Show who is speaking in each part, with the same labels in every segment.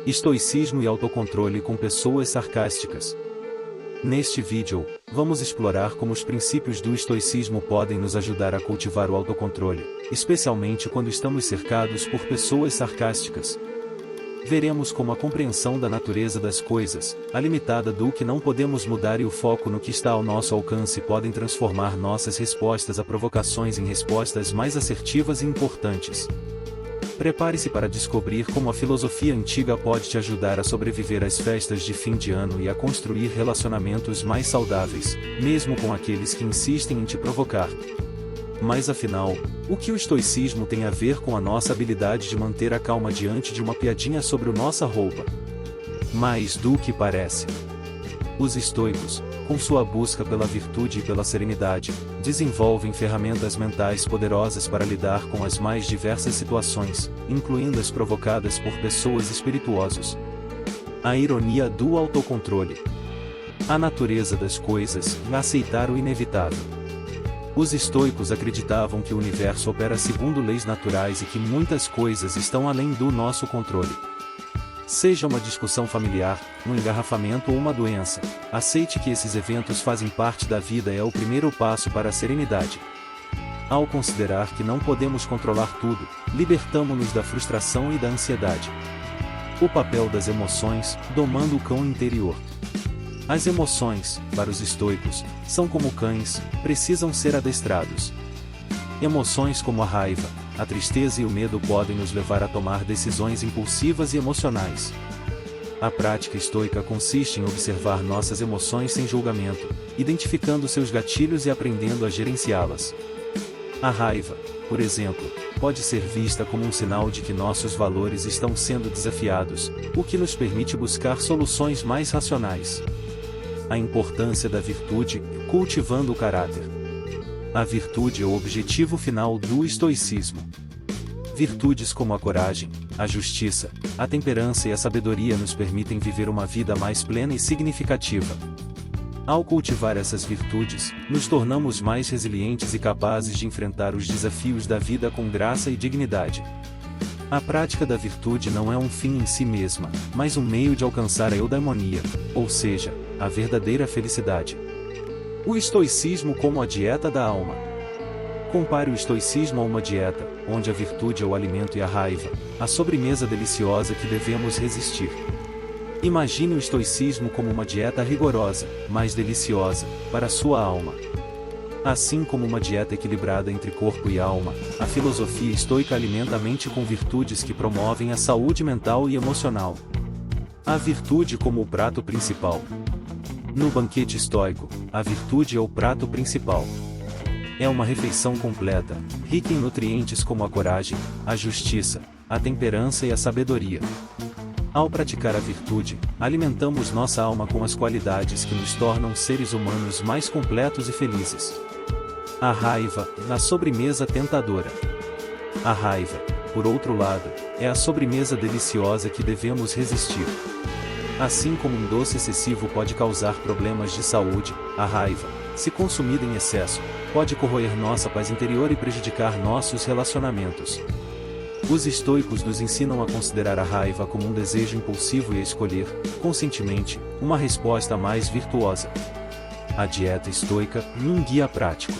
Speaker 1: Estoicismo e autocontrole com pessoas sarcásticas. Neste vídeo, vamos explorar como os princípios do estoicismo podem nos ajudar a cultivar o autocontrole, especialmente quando estamos cercados por pessoas sarcásticas. Veremos como a compreensão da natureza das coisas, a limitada do que não podemos mudar e o foco no que está ao nosso alcance podem transformar nossas respostas a provocações em respostas mais assertivas e importantes. Prepare-se para descobrir como a filosofia antiga pode te ajudar a sobreviver às festas de fim de ano e a construir relacionamentos mais saudáveis, mesmo com aqueles que insistem em te provocar. Mas afinal, o que o estoicismo tem a ver com a nossa habilidade de manter a calma diante de uma piadinha sobre nossa roupa? Mais do que parece. Os estoicos, com sua busca pela virtude e pela serenidade, desenvolvem ferramentas mentais poderosas para lidar com as mais diversas situações, incluindo as provocadas por pessoas espirituosos. A ironia do autocontrole. A natureza das coisas, aceitar o inevitável. Os estoicos acreditavam que o universo opera segundo leis naturais e que muitas coisas estão além do nosso controle. Seja uma discussão familiar, um engarrafamento ou uma doença, aceite que esses eventos fazem parte da vida é o primeiro passo para a serenidade. Ao considerar que não podemos controlar tudo, libertamo-nos da frustração e da ansiedade. O papel das emoções, domando o cão interior. As emoções, para os estoicos, são como cães, precisam ser adestrados. Emoções como a raiva, a tristeza e o medo podem nos levar a tomar decisões impulsivas e emocionais. A prática estoica consiste em observar nossas emoções sem julgamento, identificando seus gatilhos e aprendendo a gerenciá-las. A raiva, por exemplo, pode ser vista como um sinal de que nossos valores estão sendo desafiados, o que nos permite buscar soluções mais racionais. A importância da virtude, cultivando o caráter. A virtude é o objetivo final do estoicismo. Virtudes como a coragem, a justiça, a temperança e a sabedoria nos permitem viver uma vida mais plena e significativa. Ao cultivar essas virtudes, nos tornamos mais resilientes e capazes de enfrentar os desafios da vida com graça e dignidade. A prática da virtude não é um fim em si mesma, mas um meio de alcançar a eudaimonia, ou seja, a verdadeira felicidade. O estoicismo como a dieta da alma. Compare o estoicismo a uma dieta, onde a virtude é o alimento e a raiva, a sobremesa deliciosa que devemos resistir. Imagine o estoicismo como uma dieta rigorosa, mas deliciosa, para a sua alma. Assim como uma dieta equilibrada entre corpo e alma, a filosofia estoica alimenta a mente com virtudes que promovem a saúde mental e emocional. A virtude como o prato principal. No banquete estoico, a virtude é o prato principal. É uma refeição completa, rica em nutrientes como a coragem, a justiça, a temperança e a sabedoria. Ao praticar a virtude, alimentamos nossa alma com as qualidades que nos tornam seres humanos mais completos e felizes. A raiva, na sobremesa tentadora. A raiva, por outro lado, é a sobremesa deliciosa que devemos resistir. Assim como um doce excessivo pode causar problemas de saúde, a raiva, se consumida em excesso, pode corroer nossa paz interior e prejudicar nossos relacionamentos. Os estoicos nos ensinam a considerar a raiva como um desejo impulsivo e a escolher, conscientemente, uma resposta mais virtuosa. A dieta estoica, um guia prático.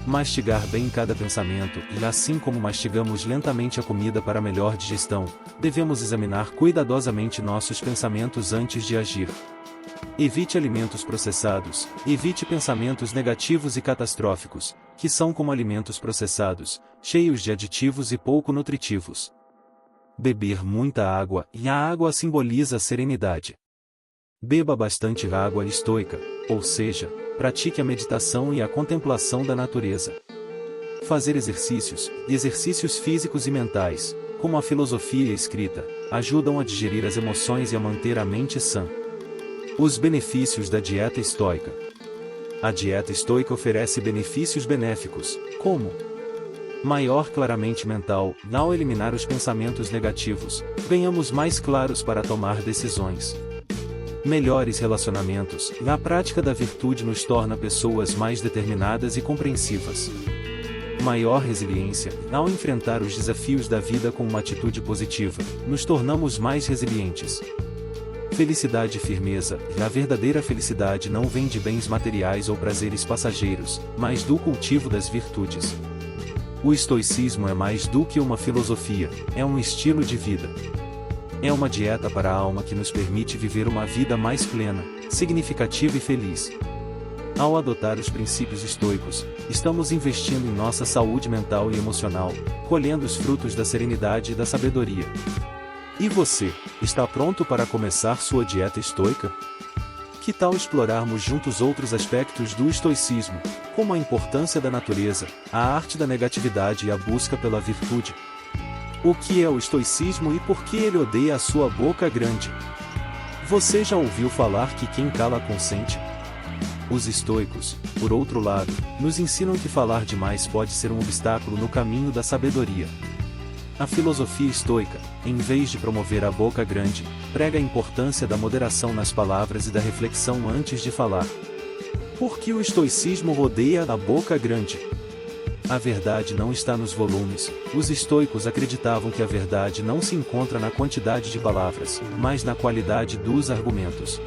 Speaker 1: Mastigar bem cada pensamento, e assim como mastigamos lentamente a comida para melhor digestão, devemos examinar cuidadosamente nossos pensamentos antes de agir. Evite alimentos processados, evite pensamentos negativos e catastróficos, que são como alimentos processados, cheios de aditivos e pouco nutritivos. Beber muita água, e a água simboliza a serenidade. Beba bastante água estoica, ou seja, pratique a meditação e a contemplação da natureza. Fazer exercícios físicos e mentais, como a filosofia e a escrita, ajudam a digerir as emoções e a manter a mente sã. Os benefícios da dieta estoica. A dieta estoica oferece benefícios benéficos, como maior claramente mental, ao eliminar os pensamentos negativos, ganhamos mais claros para tomar decisões. Melhores relacionamentos, a prática da virtude nos torna pessoas mais determinadas e compreensivas. maior resiliência. Ao enfrentar os desafios da vida com uma atitude positiva, nos tornamos mais resilientes. Felicidade e firmeza. A verdadeira felicidade não vem de bens materiais ou prazeres passageiros, mas do cultivo das virtudes. O estoicismo é mais do que uma filosofia, é um estilo de vida. É uma dieta para a alma que nos permite viver uma vida mais plena, significativa e feliz. Ao adotar os princípios estoicos, estamos investindo em nossa saúde mental e emocional, colhendo os frutos da serenidade e da sabedoria. E você, está pronto para começar sua dieta estoica? Que tal explorarmos juntos outros aspectos do estoicismo, como a importância da natureza, a arte da negatividade e a busca pela virtude? O que é o estoicismo e por que ele odeia a sua boca grande? Você já ouviu falar que quem cala consente? Os estoicos, por outro lado, nos ensinam que falar demais pode ser um obstáculo no caminho da sabedoria. A filosofia estoica, em vez de promover a boca grande, prega a importância da moderação nas palavras e da reflexão antes de falar. Por que o estoicismo odeia a boca grande? A verdade não está nos volumes. Os estoicos acreditavam que a verdade não se encontra na quantidade de palavras, mas na qualidade dos argumentos.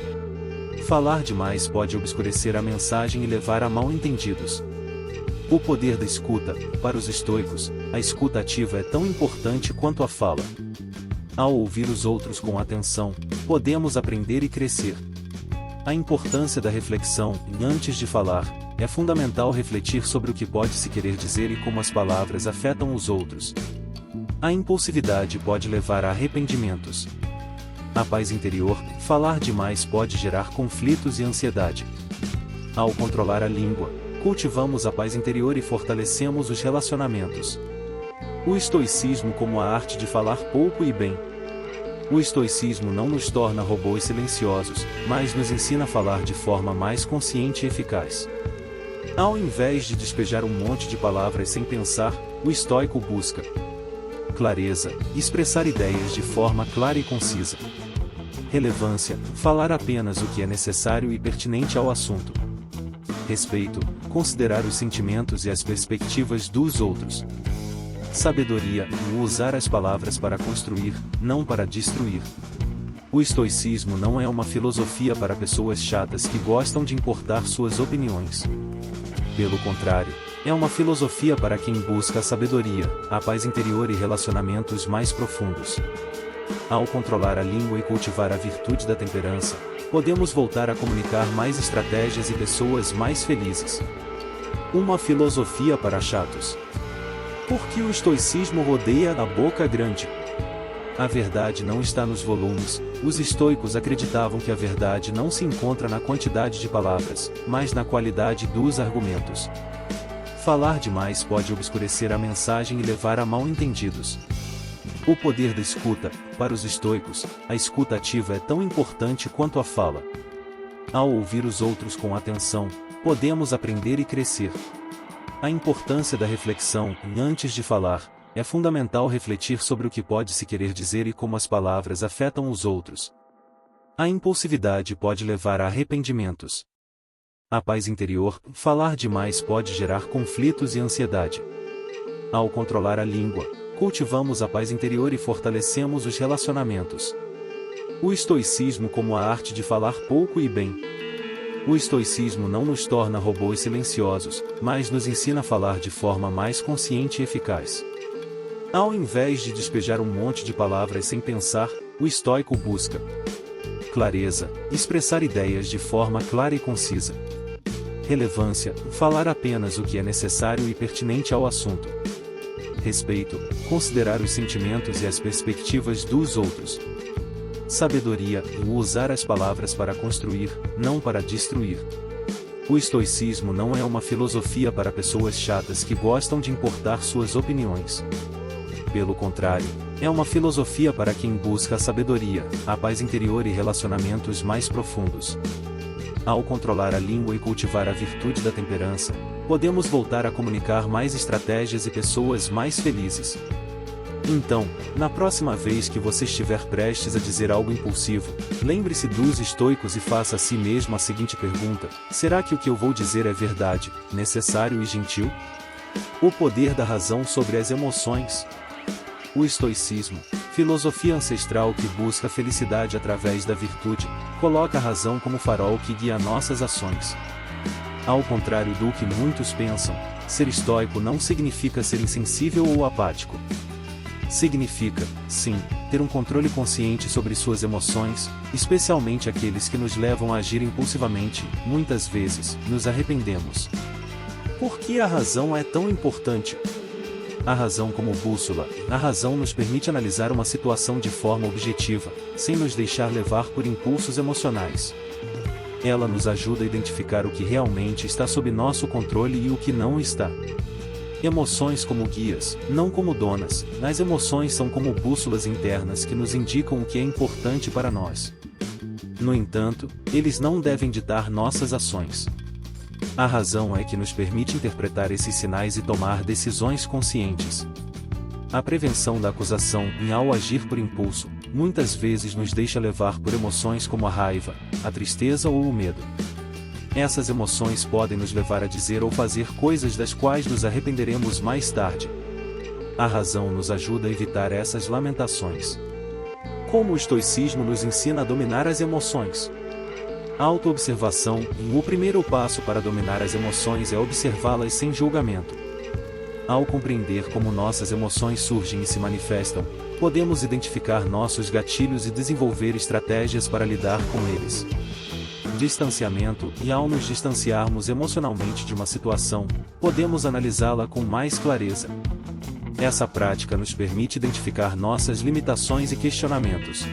Speaker 1: Falar demais pode obscurecer a mensagem e levar a mal-entendidos. O poder da escuta. Para os estoicos, a escuta ativa é tão importante quanto a fala. Ao ouvir os outros com atenção, podemos aprender e crescer. A importância da reflexão. Antes de falar, é fundamental refletir sobre o que pode se querer dizer e como as palavras afetam os outros. A impulsividade pode levar a arrependimentos. A paz interior. Falar demais pode gerar conflitos e ansiedade. Ao controlar a língua, cultivamos a paz interior e fortalecemos os relacionamentos. O estoicismo como a arte de falar pouco e bem. O estoicismo não nos torna robôs silenciosos, mas nos ensina a falar de forma mais consciente e eficaz. Ao invés de despejar um monte de palavras sem pensar, o estoico busca clareza, expressar ideias de forma clara e concisa. Relevância, falar apenas o que é necessário e pertinente ao assunto. Respeito, considerar os sentimentos e as perspectivas dos outros. Sabedoria, usar as palavras para construir, não para destruir. O estoicismo não é uma filosofia para pessoas chatas que gostam de importar suas opiniões. Pelo contrário, é uma filosofia para quem busca a sabedoria, a paz interior e relacionamentos mais profundos. Ao controlar a língua e cultivar a virtude da temperança, podemos voltar a comunicar mais estratégias e pessoas mais felizes. Uma filosofia para chatos. Por que o estoicismo odeia a boca grande? A verdade não está nos volumes. Os estoicos acreditavam que a verdade não se encontra na quantidade de palavras, mas na qualidade dos argumentos. Falar demais pode obscurecer a mensagem e levar a mal-entendidos. O poder da escuta. Para os estoicos, a escuta ativa é tão importante quanto a fala. Ao ouvir os outros com atenção, podemos aprender e crescer. A importância da reflexão. Antes de falar, é fundamental refletir sobre o que pode se querer dizer e como as palavras afetam os outros. A impulsividade pode levar a arrependimentos. A paz interior. Falar demais pode gerar conflitos e ansiedade. Ao controlar a língua, cultivamos a paz interior e fortalecemos os relacionamentos. O estoicismo como a arte de falar pouco e bem. O estoicismo não nos torna robôs silenciosos, mas nos ensina a falar de forma mais consciente e eficaz. Ao invés de despejar um monte de palavras sem pensar, o estoico busca clareza, expressar ideias de forma clara e concisa. Relevância, falar apenas o que é necessário e pertinente ao assunto. Respeito, considerar os sentimentos e as perspectivas dos outros. Sabedoria, usar as palavras para construir, não para destruir. O estoicismo não é uma filosofia para pessoas chatas que gostam de importar suas opiniões. Pelo contrário, é uma filosofia para quem busca a sabedoria, a paz interior e relacionamentos mais profundos. Ao controlar a língua e cultivar a virtude da temperança, podemos voltar a comunicar mais estratégias e pessoas mais felizes. Então, na próxima vez que você estiver prestes a dizer algo impulsivo, lembre-se dos estoicos e faça a si mesmo a seguinte pergunta: será que o que eu vou dizer é verdade, necessário e gentil? O poder da razão sobre as emoções. O estoicismo, filosofia ancestral que busca a felicidade através da virtude, coloca a razão como farol que guia nossas ações. Ao contrário do que muitos pensam, ser estoico não significa ser insensível ou apático. Significa, sim, ter um controle consciente sobre suas emoções, especialmente aqueles que nos levam a agir impulsivamente. Muitas vezes, nos arrependemos. Por que a razão é tão importante? A razão como bússola. A razão nos permite analisar uma situação de forma objetiva, sem nos deixar levar por impulsos emocionais. Ela nos ajuda a identificar o que realmente está sob nosso controle e o que não está. Emoções como guias, não como donas. As emoções são como bússolas internas que nos indicam o que é importante para nós. No entanto, eles não devem ditar nossas ações. A razão é que nos permite interpretar esses sinais e tomar decisões conscientes. A prevenção da acusação, ao agir por impulso, muitas vezes nos deixa levar por emoções como a raiva, a tristeza ou o medo. Essas emoções podem nos levar a dizer ou fazer coisas das quais nos arrependeremos mais tarde. A razão nos ajuda a evitar essas lamentações. Como o estoicismo nos ensina a dominar as emoções? Autoobservação. O primeiro passo para dominar as emoções é observá-las sem julgamento. Ao compreender como nossas emoções surgem e se manifestam, podemos identificar nossos gatilhos e desenvolver estratégias para lidar com eles. Distanciamento. Ao nos distanciarmos emocionalmente de uma situação, podemos analisá-la com mais clareza. Essa prática nos permite identificar nossas limitações e questionamentos.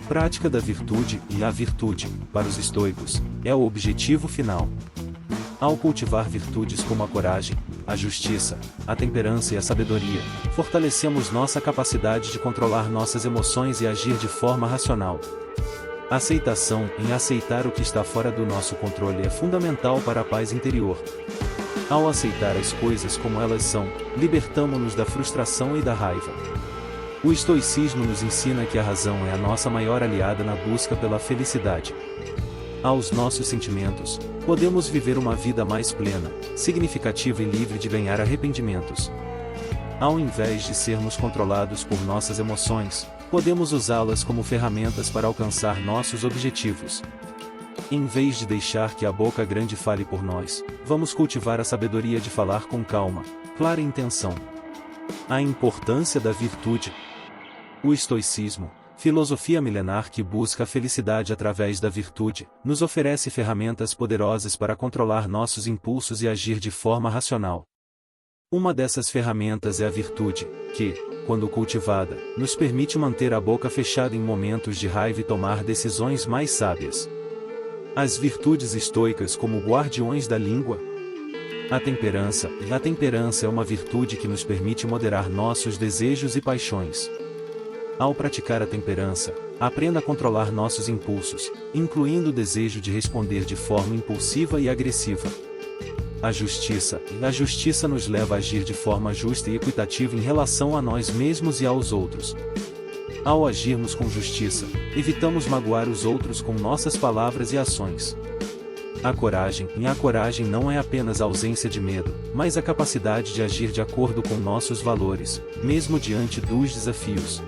Speaker 1: Prática da virtude. A virtude, para os estoicos, é o objetivo final. Ao cultivar virtudes como a coragem, a justiça, a temperança e a sabedoria, fortalecemos nossa capacidade de controlar nossas emoções e agir de forma racional. Aceitação. Aceitar o que está fora do nosso controle é fundamental para a paz interior. Ao aceitar as coisas como elas são, libertamo-nos da frustração e da raiva. O estoicismo nos ensina que a razão é a nossa maior aliada na busca pela felicidade. Aos nossos sentimentos, podemos viver uma vida mais plena, significativa e livre de ganhar arrependimentos. Ao invés de sermos controlados por nossas emoções, podemos usá-las como ferramentas para alcançar nossos objetivos. Em vez de deixar que a boca grande fale por nós, vamos cultivar a sabedoria de falar com calma, clara intenção. A importância da virtude. O estoicismo, filosofia milenar que busca a felicidade através da virtude, nos oferece ferramentas poderosas para controlar nossos impulsos e agir de forma racional. Uma dessas ferramentas é a virtude, que, quando cultivada, nos permite manter a boca fechada em momentos de raiva e tomar decisões mais sábias. As virtudes estoicas como guardiões da língua. A temperança. A temperança é uma virtude que nos permite moderar nossos desejos e paixões. Ao praticar a temperança, aprenda a controlar nossos impulsos, incluindo o desejo de responder de forma impulsiva e agressiva. A justiça. A justiça nos leva a agir de forma justa e equitativa em relação a nós mesmos e aos outros. Ao agirmos com justiça, evitamos magoar os outros com nossas palavras e ações. A coragem. A coragem não é apenas a ausência de medo, mas a capacidade de agir de acordo com nossos valores, mesmo diante dos desafios.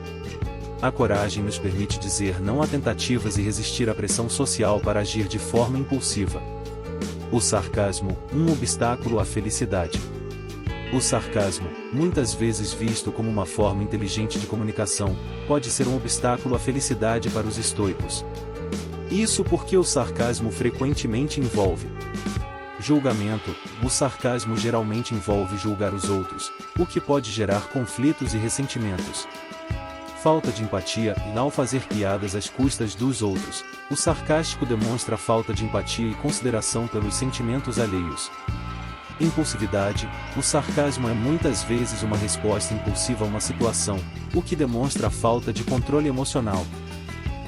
Speaker 1: A coragem nos permite dizer não a tentativas e resistir à pressão social para agir de forma impulsiva. O sarcasmo, um obstáculo à felicidade. O sarcasmo, muitas vezes visto como uma forma inteligente de comunicação, pode ser um obstáculo à felicidade para os estoicos. Isso porque o sarcasmo frequentemente envolve julgamento. O sarcasmo geralmente envolve julgar os outros, o que pode gerar conflitos e ressentimentos. Falta de empatia. Ao fazer piadas às custas dos outros, o sarcástico demonstra falta de empatia e consideração pelos sentimentos alheios. Impulsividade. O sarcasmo é muitas vezes uma resposta impulsiva a uma situação, o que demonstra a falta de controle emocional.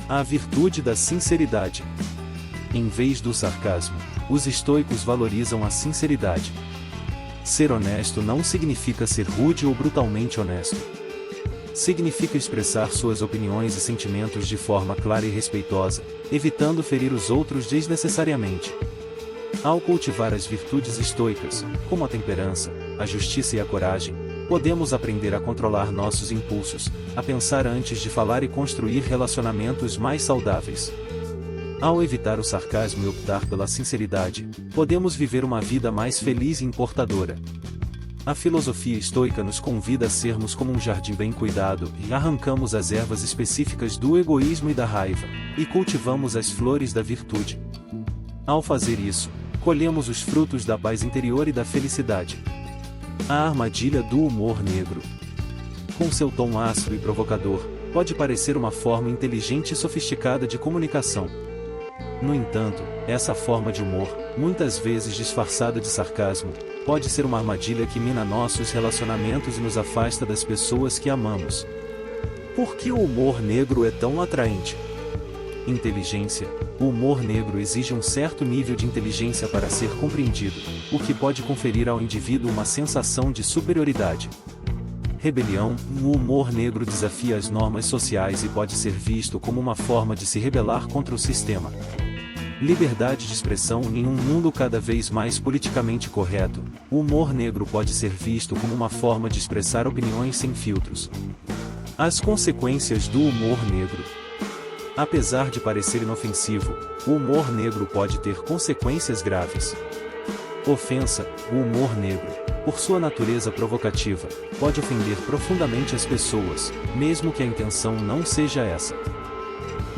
Speaker 1: A virtude da sinceridade. Em vez do sarcasmo, os estoicos valorizam a sinceridade. Ser honesto não significa ser rude ou brutalmente honesto. Significa expressar suas opiniões e sentimentos de forma clara e respeitosa, evitando ferir os outros desnecessariamente. Ao cultivar as virtudes estoicas, como a temperança, a justiça e a coragem, podemos aprender a controlar nossos impulsos, a pensar antes de falar e construir relacionamentos mais saudáveis. Ao evitar o sarcasmo e optar pela sinceridade, podemos viver uma vida mais feliz e importadora. A filosofia estoica nos convida a sermos como um jardim bem cuidado, e arrancamos as ervas específicas do egoísmo e da raiva, e cultivamos as flores da virtude. Ao fazer isso, colhemos os frutos da paz interior e da felicidade. A armadilha do humor negro. Com seu tom ácido e provocador, pode parecer uma forma inteligente e sofisticada de comunicação. No entanto, essa forma de humor, muitas vezes disfarçada de sarcasmo, pode ser uma armadilha que mina nossos relacionamentos e nos afasta das pessoas que amamos. Por que o humor negro é tão atraente? Inteligência. O humor negro exige um certo nível de inteligência para ser compreendido, o que pode conferir ao indivíduo uma sensação de superioridade. Rebelião. O humor negro desafia as normas sociais e pode ser visto como uma forma de se rebelar contra o sistema. Liberdade de expressão. Em um mundo cada vez mais politicamente correto, o humor negro pode ser visto como uma forma de expressar opiniões sem filtros. As consequências do humor negro. Apesar de parecer inofensivo, o humor negro pode ter consequências graves. Ofensa. O humor negro, por sua natureza provocativa, pode ofender profundamente as pessoas, mesmo que a intenção não seja essa.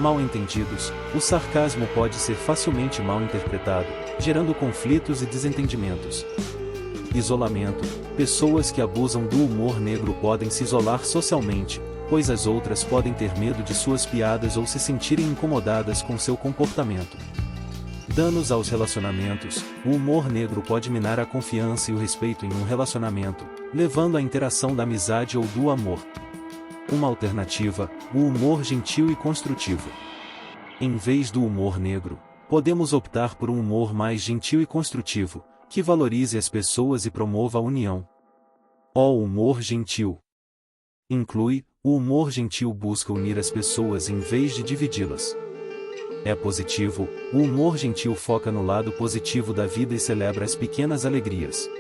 Speaker 1: Mal-entendidos. O sarcasmo pode ser facilmente mal interpretado, gerando conflitos e desentendimentos. Isolamento. Pessoas que abusam do humor negro podem se isolar socialmente, pois as outras podem ter medo de suas piadas ou se sentirem incomodadas com seu comportamento. Danos aos relacionamentos. O humor negro pode minar a confiança e o respeito em um relacionamento, levando à interação da amizade ou do amor. Uma alternativa, o humor gentil e construtivo. Em vez do humor negro, podemos optar por um humor mais gentil e construtivo, que valorize as pessoas e promova a união. O humor gentil inclui. O humor gentil busca unir as pessoas em vez de dividi-las. É positivo. O humor gentil foca no lado positivo da vida e celebra as pequenas alegrias.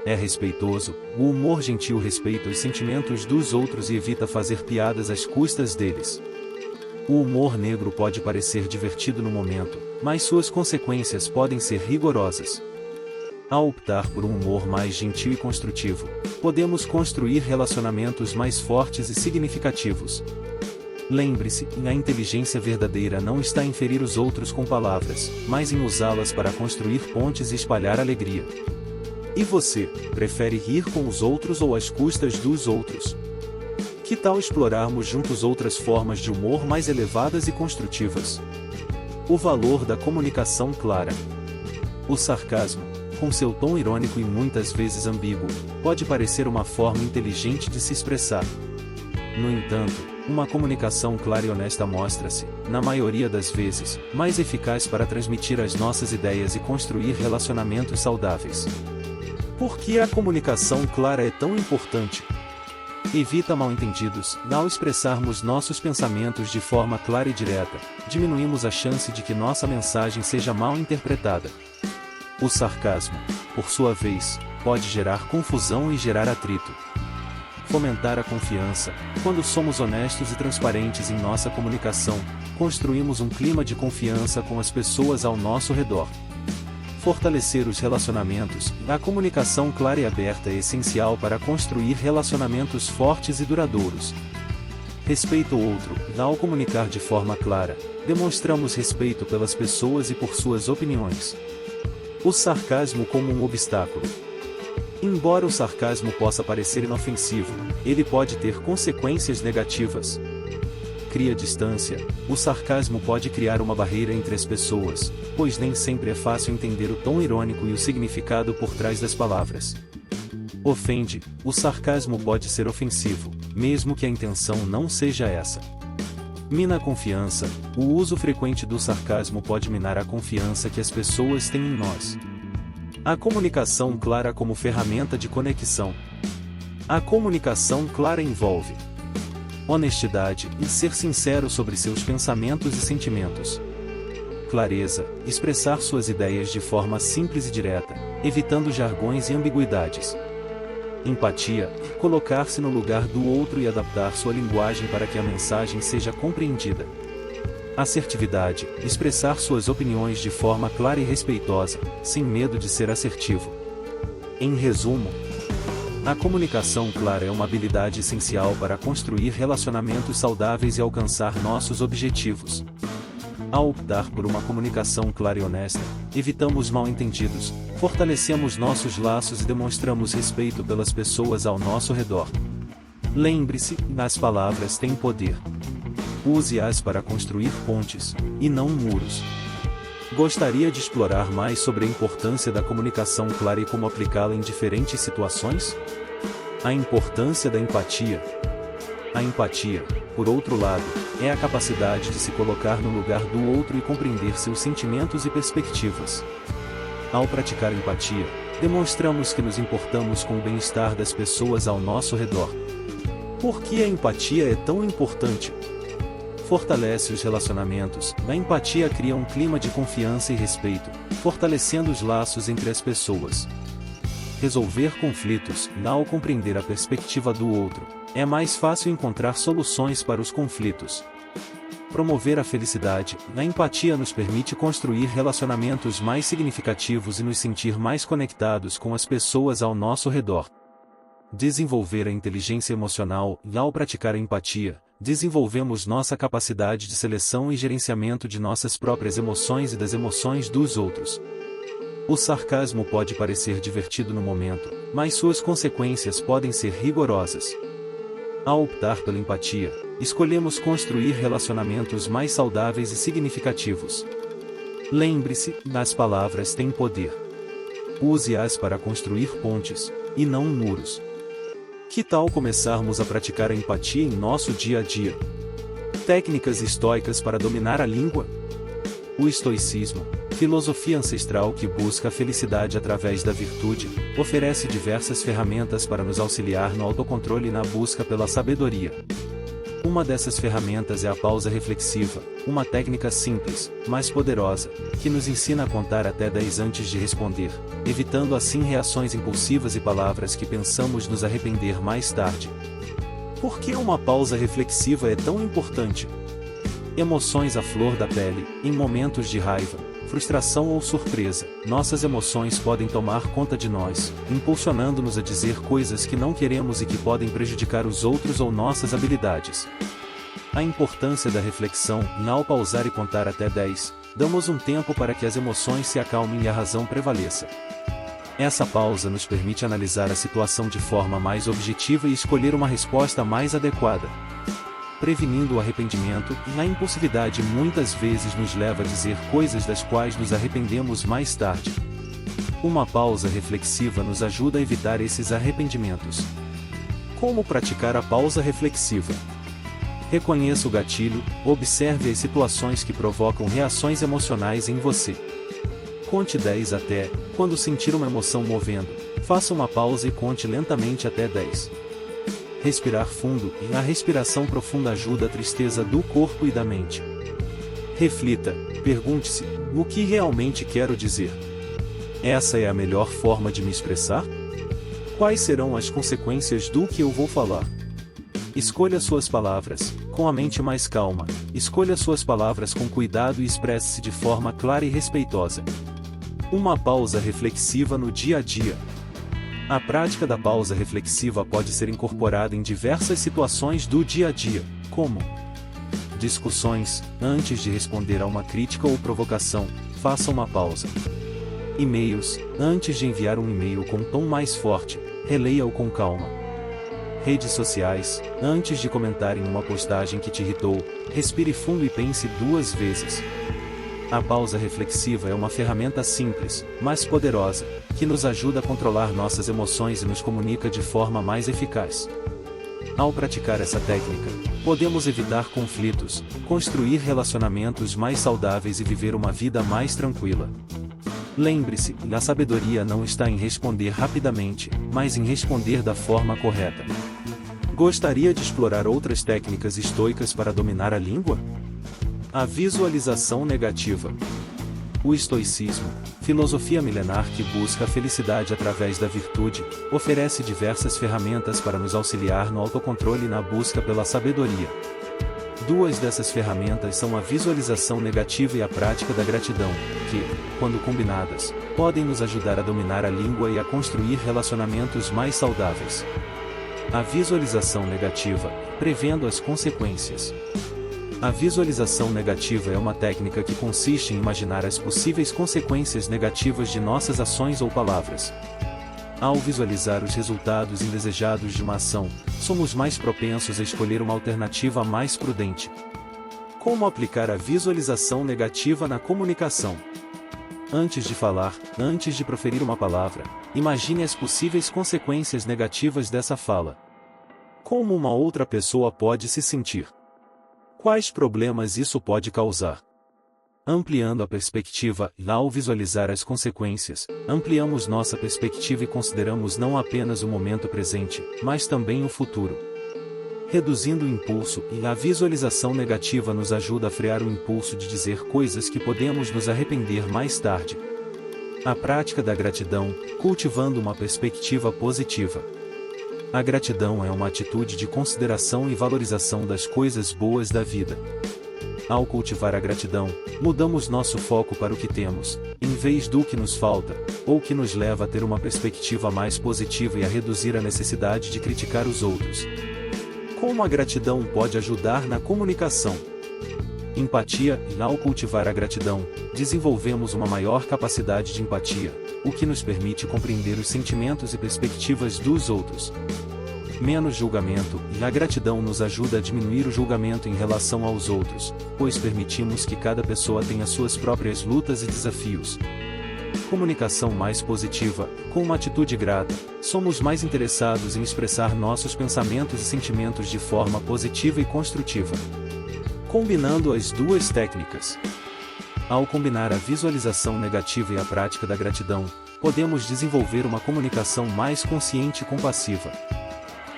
Speaker 1: É respeitoso. O humor gentil respeita os sentimentos dos outros e evita fazer piadas às custas deles. O humor negro pode parecer divertido no momento, mas suas consequências podem ser rigorosas. Ao optar por um humor mais gentil e construtivo, podemos construir relacionamentos mais fortes e significativos. Lembre-se, a inteligência verdadeira não está em ferir os outros com palavras, mas em usá-las para construir pontes e espalhar alegria. E você, prefere rir com os outros ou às custas dos outros? Que tal explorarmos juntos outras formas de humor mais elevadas e construtivas? O valor da comunicação clara. O sarcasmo, com seu tom irônico e muitas vezes ambíguo, pode parecer uma forma inteligente de se expressar. No entanto, uma comunicação clara e honesta mostra-se, na maioria das vezes, mais eficaz para transmitir as nossas ideias e construir relacionamentos saudáveis. Por que a comunicação clara é tão importante? Evita mal-entendidos. Ao expressarmos nossos pensamentos de forma clara e direta, diminuímos a chance de que nossa mensagem seja mal interpretada. O sarcasmo, por sua vez, pode gerar confusão e gerar atrito. Fomentar a confiança. Quando somos honestos e transparentes em nossa comunicação, construímos um clima de confiança com as pessoas ao nosso redor. Fortalecer os relacionamentos. A comunicação clara e aberta é essencial para construir relacionamentos fortes e duradouros. Respeito ao outro. Ao comunicar de forma clara, demonstramos respeito pelas pessoas e por suas opiniões. O sarcasmo como um obstáculo. Embora o sarcasmo possa parecer inofensivo, ele pode ter consequências negativas. Cria distância. O sarcasmo pode criar uma barreira entre as pessoas, pois nem sempre é fácil entender o tom irônico e o significado por trás das palavras. Ofende. O sarcasmo pode ser ofensivo, mesmo que a intenção não seja essa. Mina a confiança. O uso frequente do sarcasmo pode minar a confiança que as pessoas têm em nós. A comunicação clara como ferramenta de conexão. A comunicação clara envolve honestidade e ser sincero sobre seus pensamentos e sentimentos. Clareza, expressar suas ideias de forma simples e direta, evitando jargões e ambiguidades. Empatia, colocar-se no lugar do outro e adaptar sua linguagem para que a mensagem seja compreendida. Assertividade, expressar suas opiniões de forma clara e respeitosa, sem medo de ser assertivo. Em resumo, a comunicação clara é uma habilidade essencial para construir relacionamentos saudáveis e alcançar nossos objetivos. Ao optar por uma comunicação clara e honesta, evitamos mal-entendidos, fortalecemos nossos laços e demonstramos respeito pelas pessoas ao nosso redor. Lembre-se, as palavras têm poder. Use-as para construir pontes, e não muros. Gostaria de explorar mais sobre a importância da comunicação clara e como aplicá-la em diferentes situações? A importância da empatia. A empatia, por outro lado, é a capacidade de se colocar no lugar do outro e compreender seus sentimentos e perspectivas. Ao praticar empatia, demonstramos que nos importamos com o bem-estar das pessoas ao nosso redor. Por que a empatia é tão importante? Fortalece os relacionamentos. A empatia cria um clima de confiança e respeito, fortalecendo os laços entre as pessoas. Resolver conflitos. Ao compreender a perspectiva do outro, é mais fácil encontrar soluções para os conflitos. Promover a felicidade. A empatia nos permite construir relacionamentos mais significativos e nos sentir mais conectados com as pessoas ao nosso redor. Desenvolver a inteligência emocional. Ao praticar a empatia, desenvolvemos nossa capacidade de seleção e gerenciamento de nossas próprias emoções e das emoções dos outros. O sarcasmo pode parecer divertido no momento, mas suas consequências podem ser rigorosas. Ao optar pela empatia, escolhemos construir relacionamentos mais saudáveis e significativos. Lembre-se, as palavras têm poder. Use-as para construir pontes, e não muros. Que tal começarmos a praticar a empatia em nosso dia a dia? Técnicas estoicas para dominar a língua? O estoicismo, filosofia ancestral que busca a felicidade através da virtude, oferece diversas ferramentas para nos auxiliar no autocontrole e na busca pela sabedoria. Uma dessas ferramentas é a pausa reflexiva, uma técnica simples, mas poderosa, que nos ensina a contar até 10 antes de responder, evitando assim reações impulsivas e palavras que pensamos nos arrepender mais tarde. Por que uma pausa reflexiva é tão importante? Emoções à flor da pele. Em momentos de raiva, frustração ou surpresa, nossas emoções podem tomar conta de nós, impulsionando-nos a dizer coisas que não queremos e que podem prejudicar os outros ou nossas habilidades. A importância da reflexão. Ao pausar e contar até 10, damos um tempo para que as emoções se acalmem e a razão prevaleça. Essa pausa nos permite analisar a situação de forma mais objetiva e escolher uma resposta mais adequada. Prevenindo o arrependimento. A impulsividade muitas vezes nos leva a dizer coisas das quais nos arrependemos mais tarde. Uma pausa reflexiva nos ajuda a evitar esses arrependimentos. Como praticar a pausa reflexiva? Reconheça o gatilho, observe as situações que provocam reações emocionais em você. Conte 10 até, quando sentir uma emoção movendo, faça uma pausa e conte lentamente até 10. Respirar fundo. A respiração profunda ajuda a tristeza do corpo e da mente. Reflita, pergunte-se, o que realmente quero dizer? Essa é a melhor forma de me expressar? Quais serão as consequências do que eu vou falar? Escolha suas palavras, com a mente mais calma, escolha suas palavras com cuidado e expresse-se de forma clara e respeitosa. Uma pausa reflexiva no dia a dia. A prática da pausa reflexiva pode ser incorporada em diversas situações do dia a dia, como discussões. Antes de responder a uma crítica ou provocação, faça uma pausa. E-mails. Antes de enviar um e-mail com tom mais forte, releia-o com calma. Redes sociais. Antes de comentar em uma postagem que te irritou, respire fundo e pense 2 vezes. A pausa reflexiva é uma ferramenta simples, mas poderosa, que nos ajuda a controlar nossas emoções e nos comunica de forma mais eficaz. Ao praticar essa técnica, podemos evitar conflitos, construir relacionamentos mais saudáveis e viver uma vida mais tranquila. Lembre-se, a sabedoria não está em responder rapidamente, mas em responder da forma correta. Gostaria de explorar outras técnicas estoicas para dominar a língua? A visualização negativa. O estoicismo, filosofia milenar que busca a felicidade através da virtude, oferece diversas ferramentas para nos auxiliar no autocontrole e na busca pela sabedoria. Duas dessas ferramentas são a visualização negativa e a prática da gratidão, que, quando combinadas, podem nos ajudar a dominar a língua e a construir relacionamentos mais saudáveis. A visualização negativa, prevendo as consequências. A visualização negativa é uma técnica que consiste em imaginar as possíveis consequências negativas de nossas ações ou palavras. Ao visualizar os resultados indesejados de uma ação, somos mais propensos a escolher uma alternativa mais prudente. Como aplicar a visualização negativa na comunicação? Antes de falar, antes de proferir uma palavra, imagine as possíveis consequências negativas dessa fala. Como uma outra pessoa pode se sentir? Quais problemas isso pode causar? Ampliando a perspectiva, ao visualizar as consequências, ampliamos nossa perspectiva e consideramos não apenas o momento presente, mas também o futuro. Reduzindo o impulso, a visualização negativa nos ajuda a frear o impulso de dizer coisas que podemos nos arrepender mais tarde. A prática da gratidão, cultivando uma perspectiva positiva. A gratidão é uma atitude de consideração e valorização das coisas boas da vida. Ao cultivar a gratidão, mudamos nosso foco para o que temos, em vez do que nos falta, ou que nos leva a ter uma perspectiva mais positiva e a reduzir a necessidade de criticar os outros. Como a gratidão pode ajudar na comunicação? Empatia. Ao cultivar a gratidão, desenvolvemos uma maior capacidade de empatia, o que nos permite compreender os sentimentos e perspectivas dos outros. Menos julgamento, e a gratidão nos ajuda a diminuir o julgamento em relação aos outros, pois permitimos que cada pessoa tenha suas próprias lutas e desafios. Comunicação mais positiva, com uma atitude grata, somos mais interessados em expressar nossos pensamentos e sentimentos de forma positiva e construtiva. Combinando as duas técnicas. Ao combinar a visualização negativa e a prática da gratidão, podemos desenvolver uma comunicação mais consciente e compassiva.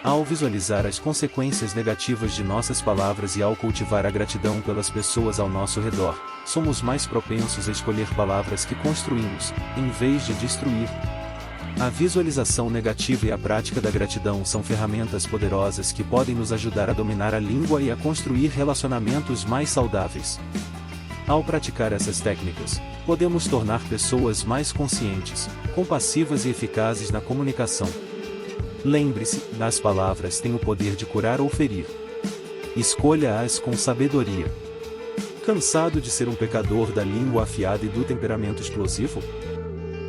Speaker 1: Ao visualizar as consequências negativas de nossas palavras e ao cultivar a gratidão pelas pessoas ao nosso redor, somos mais propensos a escolher palavras que construímos, em vez de destruir. A visualização negativa e a prática da gratidão são ferramentas poderosas que podem nos ajudar a dominar a língua e a construir relacionamentos mais saudáveis. Ao praticar essas técnicas, podemos tornar pessoas mais conscientes, compassivas e eficazes na comunicação. Lembre-se, as palavras têm o poder de curar ou ferir. Escolha-as com sabedoria. Cansado de ser um pecador da língua afiada e do temperamento explosivo?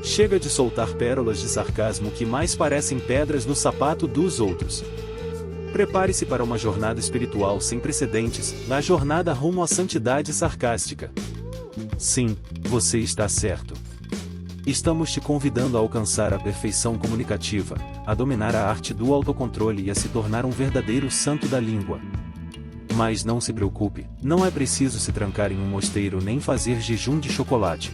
Speaker 1: Chega de soltar pérolas de sarcasmo que mais parecem pedras no sapato dos outros. Prepare-se para uma jornada espiritual sem precedentes, na jornada rumo à santidade sarcástica. Sim, você está certo. Estamos te convidando a alcançar a perfeição comunicativa, a dominar a arte do autocontrole e a se tornar um verdadeiro santo da língua. Mas não se preocupe, não é preciso se trancar em um mosteiro nem fazer jejum de chocolate.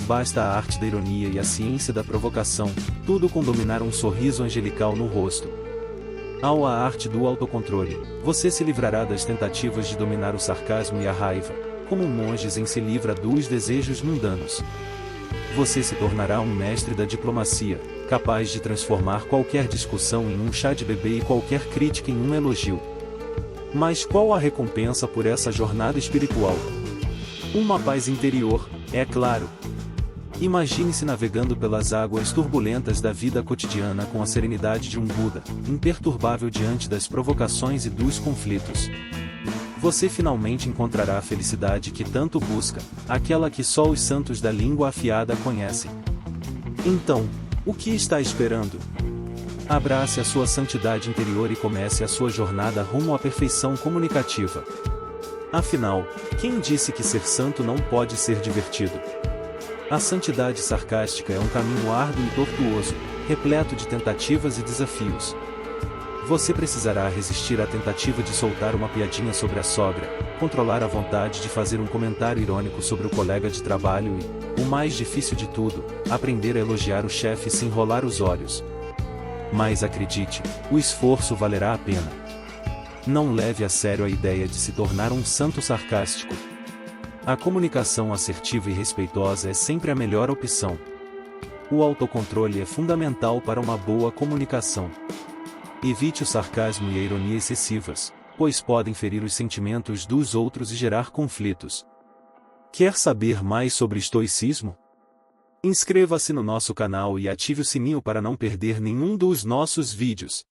Speaker 1: Basta a arte da ironia e a ciência da provocação, tudo com dominar um sorriso angelical no rosto. Ao a arte do autocontrole, você se livrará das tentativas de dominar o sarcasmo e a raiva, como um monge zen se livra dos desejos mundanos. Você se tornará um mestre da diplomacia, capaz de transformar qualquer discussão em um chá de bebê e qualquer crítica em um elogio. Mas qual a recompensa por essa jornada espiritual? Uma paz interior, é claro. Imagine-se navegando pelas águas turbulentas da vida cotidiana com a serenidade de um Buda, imperturbável diante das provocações e dos conflitos. Você finalmente encontrará a felicidade que tanto busca, aquela que só os santos da língua afiada conhecem. Então, o que está esperando? Abrace a sua santidade interior e comece a sua jornada rumo à perfeição comunicativa. Afinal, quem disse que ser santo não pode ser divertido? A santidade sarcástica é um caminho árduo e tortuoso, repleto de tentativas e desafios. Você precisará resistir à tentativa de soltar uma piadinha sobre a sogra, controlar a vontade de fazer um comentário irônico sobre o colega de trabalho e, o mais difícil de tudo, aprender a elogiar o chefe sem rolar os olhos. Mas acredite, o esforço valerá a pena. Não leve a sério a ideia de se tornar um santo sarcástico. A comunicação assertiva e respeitosa é sempre a melhor opção. O autocontrole é fundamental para uma boa comunicação. Evite o sarcasmo e a ironia excessivas, pois podem ferir os sentimentos dos outros e gerar conflitos. Quer saber mais sobre estoicismo? Inscreva-se no nosso canal e ative o sininho para não perder nenhum dos nossos vídeos.